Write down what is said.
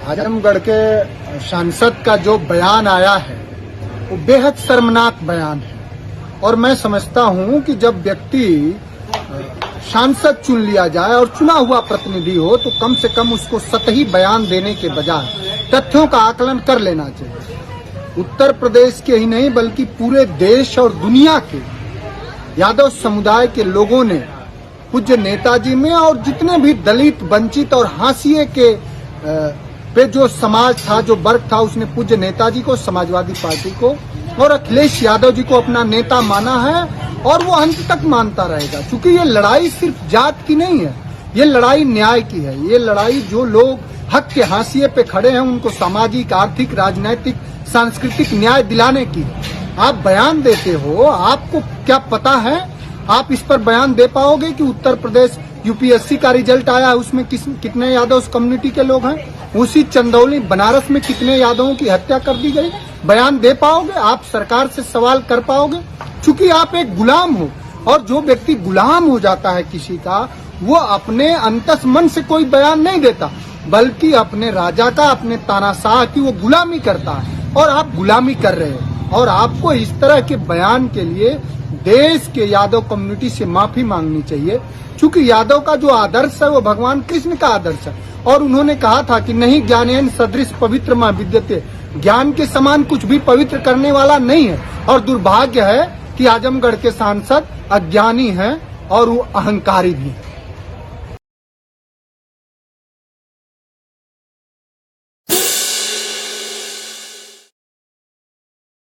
आजमगढ़ के सांसद का जो बयान आया है वो बेहद शर्मनाक बयान है और मैं समझता हूं कि जब व्यक्ति सांसद चुन लिया जाए और चुना हुआ प्रतिनिधि हो तो कम से कम उसको सतही बयान देने के बजाय तथ्यों का आकलन कर लेना चाहिए। उत्तर प्रदेश के ही नहीं बल्कि पूरे देश और दुनिया के यादव समुदाय के लोगों ने पूज्य नेताजी में और जितने भी दलित वंचित और हाशिए के पे जो समाज था, जो वर्ग था, उसने पूज्य नेताजी को, समाजवादी पार्टी को और अखिलेश यादव जी को अपना नेता माना है और वो अंत तक मानता रहेगा। क्योंकि ये लड़ाई सिर्फ जात की नहीं है, ये लड़ाई न्याय की है। ये लड़ाई जो लोग हक के हाशिए पे खड़े हैं उनको सामाजिक, आर्थिक, राजनीतिक, सांस्कृतिक न्याय दिलाने की। आप बयान देते हो, आपको क्या पता है, आप इस पर बयान दे पाओगे कि उत्तर प्रदेश यूपीएससी का रिजल्ट आया है, उसमें कितने यादव उस कम्युनिटी के लोग हैं? उसी चंदौली बनारस में कितने यादवों की हत्या कर दी गई? बयान दे पाओगे? आप सरकार से सवाल कर पाओगे? चूंकि आप एक गुलाम हो और जो व्यक्ति गुलाम हो जाता है किसी का, वो अपने अंतस मन से कोई बयान नहीं देता बल्कि अपने राजा का, अपने तानाशाह की वो गुलामी करता है और आप गुलामी कर रहे हैं। और आपको इस तरह के बयान के लिए देश के यादव कम्युनिटी से माफी मांगनी चाहिए। क्योंकि यादव का जो आदर्श है वो भगवान कृष्ण का आदर्श है और उन्होंने कहा था कि नहीं ज्ञानेन सदृश पवित्र मा विद्यते, ज्ञान के समान कुछ भी पवित्र करने वाला नहीं है। और दुर्भाग्य है कि आजमगढ़ के सांसद अज्ञानी हैं और वो अहंकारी भी हैं।